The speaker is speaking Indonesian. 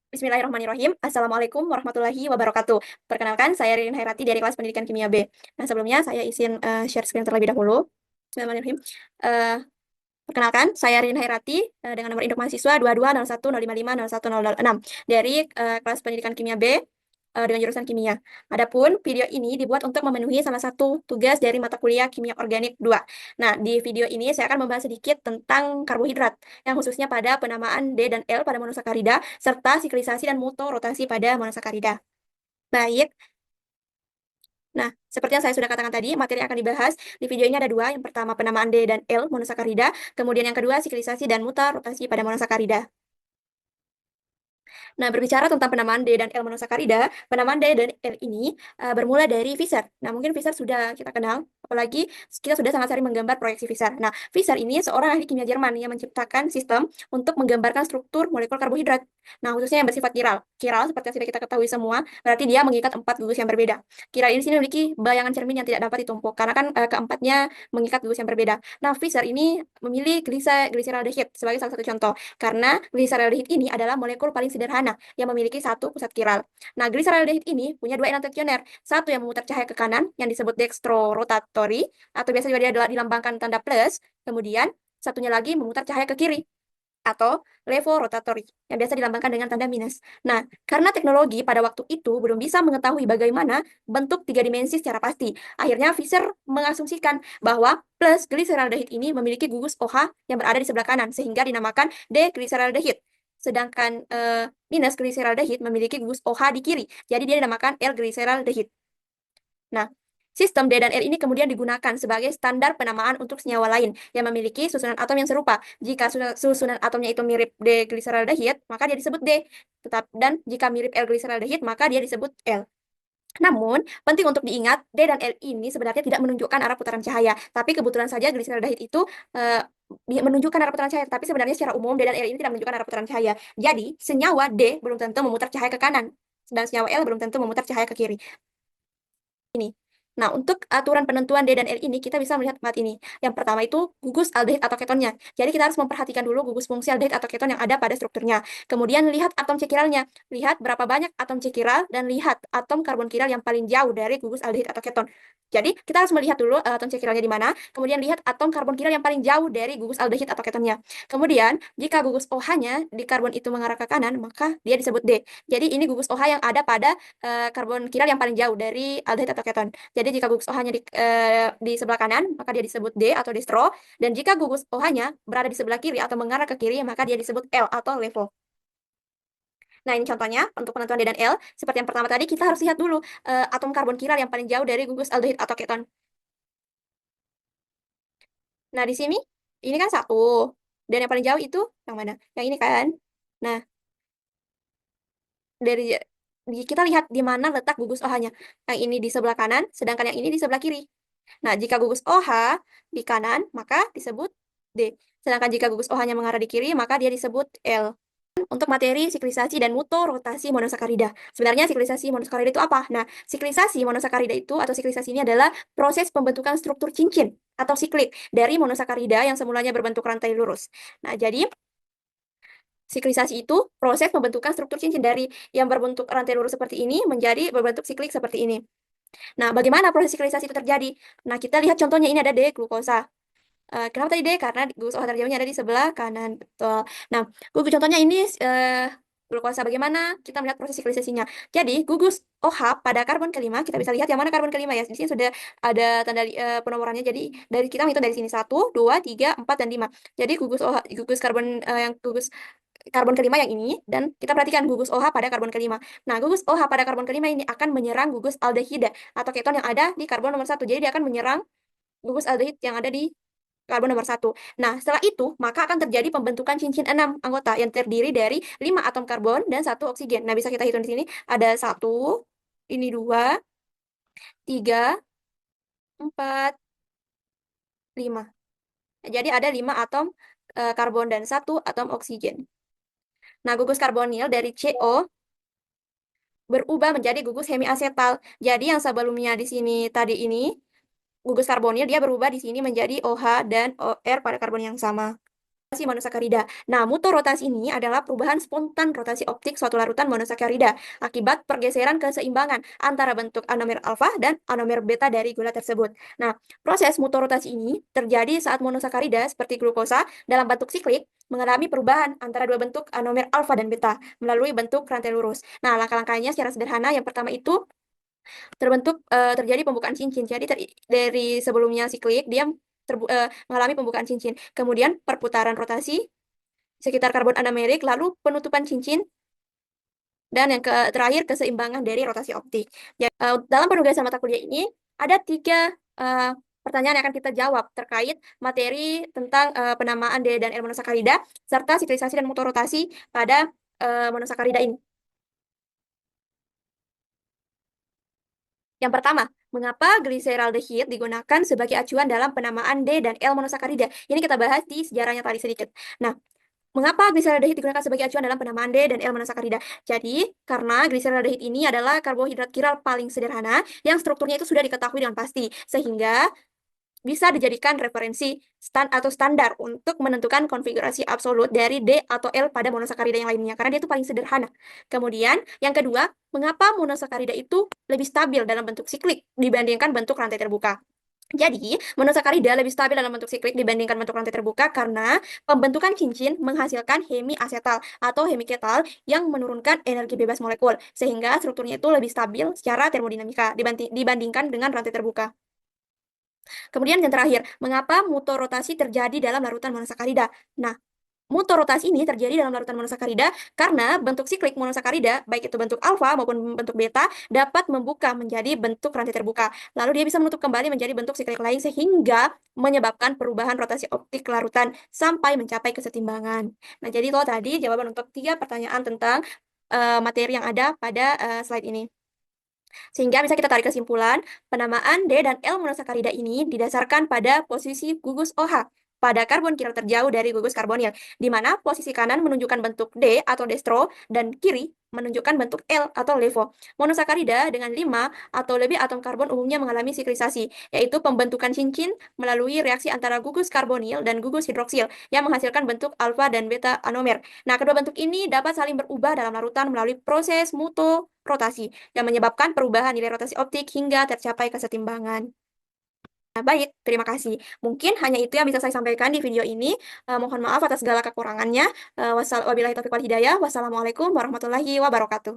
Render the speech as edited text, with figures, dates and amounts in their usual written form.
Bismillahirrahmanirrahim. Assalamualaikum warahmatullahi wabarakatuh. Perkenalkan, saya Ririn Hairati dari kelas pendidikan kimia B. Nah, sebelumnya saya izin share screen terlebih dahulu. Bismillahirrahmanirrahim. Eh, Perkenalkan, saya Ririn Hairati dengan nomor induk mahasiswa 220105501006 dari kelas pendidikan kimia B dengan jurusan kimia. Adapun video ini dibuat untuk memenuhi salah satu tugas dari mata kuliah Kimia Organik 2. Nah, di video ini saya akan membahas sedikit tentang karbohidrat, yang khususnya pada penamaan D dan L pada monosakarida, serta siklisasi dan mutorotasi pada monosakarida. Baik, nah, seperti yang saya sudah katakan tadi, materi yang akan dibahas di video ini ada dua. Yang pertama, penamaan D dan L monosakarida. Kemudian yang kedua, siklisasi dan mutorotasi pada monosakarida. Nah, berbicara tentang penamaan D dan L monosakarida, penamaan D dan L ini bermula dari Fischer. Nah, mungkin Fischer sudah kita kenal, apalagi kita sudah sangat sering menggambar proyeksi Fischer. Nah, Fischer ini seorang ahli kimia Jerman yang menciptakan sistem untuk menggambarkan struktur molekul karbohidrat. Nah, khususnya yang bersifat kiral. Kiral, seperti yang sudah kita ketahui semua, berarti dia mengikat 4 gugus yang berbeda. Kiral ini sini memiliki bayangan cermin yang tidak dapat ditumpuk, karena kan keempatnya mengikat gugus yang berbeda. Nah, Fischer ini memilih gliseraldehid sebagai salah satu contoh, karena gliseraldehid ini adalah molekul paling sederhana yang memiliki satu pusat kiral. Nah, gliseraldehid ini punya dua enantiomer, satu yang memutar cahaya ke kanan yang disebut dextrorotatory atau biasa juga dia adalah dilambangkan tanda plus, kemudian satunya lagi memutar cahaya ke kiri atau levorotatory yang biasa dilambangkan dengan tanda minus. Nah, karena teknologi pada waktu itu belum bisa mengetahui bagaimana bentuk tiga dimensi secara pasti, akhirnya Fischer mengasumsikan bahwa plus gliseraldehid ini memiliki gugus OH yang berada di sebelah kanan sehingga dinamakan D-gliseraldehid. Sedangkan minus gliseraldehid memiliki gugus OH di kiri, jadi dia dinamakan L-gliseraldehid. Nah, sistem D dan L ini kemudian digunakan sebagai standar penamaan untuk senyawa lain yang memiliki susunan atom yang serupa. Jika susunan atomnya itu mirip D-gliseraldehid, maka dia disebut D. Dan jika mirip L-gliseraldehid, maka dia disebut L. Namun, penting untuk diingat, D dan L ini sebenarnya tidak menunjukkan arah putaran cahaya. Tapi kebetulan saja gliseraldehid itu menunjukkan arah putaran cahaya. Tapi sebenarnya secara umum, D dan L ini tidak menunjukkan arah putaran cahaya. Jadi, senyawa D belum tentu memutar cahaya ke kanan. Dan senyawa L belum tentu memutar cahaya ke kiri. Ini. Nah, untuk aturan penentuan D dan L ini, kita bisa melihat empat ini. Yang pertama itu gugus aldehid atau ketonnya. Jadi kita harus memperhatikan dulu gugus fungsi aldehid atau keton yang ada pada strukturnya. Kemudian lihat atom C kiralnya. Lihat berapa banyak atom C kiral dan lihat atom karbon kiral yang paling jauh dari gugus aldehid atau keton. Jadi kita harus melihat dulu atom C kiralnya di mana. Kemudian lihat atom karbon kiral yang paling jauh dari gugus aldehid atau ketonnya. Kemudian jika gugus OH-nya di karbon itu mengarah ke kanan, maka dia disebut D. Jadi ini gugus OH yang ada pada karbon kiral yang paling jauh dari aldehid atau keton. Jadi jika gugus OH-nya di sebelah kanan, maka dia disebut D atau distro. Dan jika gugus OH-nya berada di sebelah kiri atau mengarah ke kiri, maka dia disebut L atau levo. Nah, ini contohnya untuk penentuan D dan L. Seperti yang pertama tadi, kita harus lihat dulu atom karbon kiral yang paling jauh dari gugus aldehid atau keton. Nah, di sini, ini kan satu. Dan yang paling jauh itu yang mana? Yang ini kan? Nah, dari kita lihat di mana letak gugus OH-nya. Yang ini di sebelah kanan, sedangkan yang ini di sebelah kiri. Nah, jika gugus OH di kanan, maka disebut D. Sedangkan jika gugus OH-nya mengarah di kiri, maka dia disebut L. Untuk materi siklisasi dan mutorotasi monosakarida. Sebenarnya siklisasi monosakarida itu apa? Nah, siklisasi monosakarida itu atau siklisasi ini adalah proses pembentukan struktur cincin atau siklik dari monosakarida yang semulanya berbentuk rantai lurus. Nah, jadi siklisasi itu proses pembentukan struktur cincin dari yang berbentuk rantai lurus seperti ini menjadi berbentuk siklik seperti ini. Nah, bagaimana proses siklisasi itu terjadi? Nah, kita lihat contohnya ini ada D-glukosa. Kenapa tadi D? Karena gugus OH terjauhnya ada di sebelah kanan. Betul. Nah, gugus contohnya ini glukosa. Bagaimana kita melihat proses siklisasinya? Jadi, gugus OH pada karbon kelima, kita bisa lihat yang mana karbon kelima ya. Di sini sudah ada tanda penomorannya. Jadi, dari kita menghitung dari sini 1, 2, 3, 4, dan 5. Jadi, gugus OH, gugus karbon yang gugus karbon kelima yang ini, dan kita perhatikan gugus OH pada karbon kelima. Nah, gugus OH pada karbon kelima ini akan menyerang gugus aldehida atau keton yang ada di karbon nomor 1. Jadi, dia akan menyerang gugus aldehid yang ada di karbon nomor 1. Nah, setelah itu, maka akan terjadi pembentukan cincin 6 anggota yang terdiri dari 5 atom karbon dan 1 oksigen. Nah, bisa kita hitung di sini. Ada 1, ini 2, 3, 4, 5. Jadi ada 5 atom karbon dan 1 atom oksigen. Nah, gugus karbonil dari CO berubah menjadi gugus hemiasetal. Jadi yang sebelumnya di sini tadi ini, gugus karbonil dia berubah di sini menjadi OH dan OR pada karbon yang sama. monosakarida. Nah, mutorotasi ini adalah perubahan spontan rotasi optik suatu larutan monosakarida akibat pergeseran keseimbangan antara bentuk anomer alfa dan anomer beta dari gula tersebut. Nah, proses mutorotasi ini terjadi saat monosakarida seperti glukosa dalam bentuk siklik mengalami perubahan antara dua bentuk anomer alfa dan beta melalui bentuk rantai lurus. Nah, langkah-langkahnya secara sederhana yang pertama itu terjadi pembukaan cincin. Jadi dari sebelumnya siklik dia mengalami pembukaan cincin. Kemudian perputaran rotasi sekitar karbon anamerik, lalu penutupan cincin, dan yang terakhir keseimbangan dari rotasi optik. Ya, dalam penugasan mata kuliah ini ada 3 pertanyaan yang akan kita jawab terkait materi tentang penamaan D dan L monosakarida serta siklisasi dan mutorotasi pada monosakarida ini. Yang pertama, mengapa gliseraldehid digunakan sebagai acuan dalam penamaan D dan L monosakarida? Ini kita bahas di sejarahnya tadi sedikit. Nah, mengapa gliseraldehid digunakan sebagai acuan dalam penamaan D dan L monosakarida? Jadi, karena gliseraldehid ini adalah karbohidrat kiral paling sederhana yang strukturnya itu sudah diketahui dengan pasti, sehingga bisa dijadikan referensi standar untuk menentukan konfigurasi absolut dari D atau L pada monosakarida yang lainnya, karena dia itu paling sederhana. Kemudian, yang kedua, mengapa monosakarida itu lebih stabil dalam bentuk siklik dibandingkan bentuk rantai terbuka? Jadi, monosakarida lebih stabil dalam bentuk siklik dibandingkan bentuk rantai terbuka karena pembentukan cincin menghasilkan hemiasetal atau hemiketal yang menurunkan energi bebas molekul, sehingga strukturnya itu lebih stabil secara termodinamika dibandingkan dengan rantai terbuka. Kemudian yang terakhir, mengapa mutorotasi terjadi dalam larutan monosakarida? Nah, mutorotasi ini terjadi dalam larutan monosakarida karena bentuk siklik monosakarida, baik itu bentuk alfa maupun bentuk beta, dapat membuka menjadi bentuk rantai terbuka. Lalu dia bisa menutup kembali menjadi bentuk siklik lain sehingga menyebabkan perubahan rotasi optik larutan sampai mencapai kesetimbangan. Nah, jadi itu tadi jawaban untuk 3 pertanyaan tentang materi yang ada pada slide ini. Sehingga bisa kita tarik kesimpulan, penamaan D dan L monosakarida ini didasarkan pada posisi gugus OH pada karbon kiral terjauh dari gugus karbonil, di mana posisi kanan menunjukkan bentuk D atau destro dan kiri menunjukkan bentuk L atau levo. Monosakarida dengan 5 atau lebih atom karbon umumnya mengalami siklisasi, yaitu pembentukan cincin melalui reaksi antara gugus karbonil dan gugus hidroksil yang menghasilkan bentuk alfa dan beta anomer. Nah, kedua bentuk ini dapat saling berubah dalam larutan melalui proses mutorotasi yang menyebabkan perubahan nilai rotasi optik hingga tercapai kesetimbangan. Nah, baik, terima kasih. Mungkin hanya itu yang bisa saya sampaikan di video ini. Mohon maaf atas segala kekurangannya. Wabillahi taufiq wal hidayah. Wassalamualaikum warahmatullahi wabarakatuh.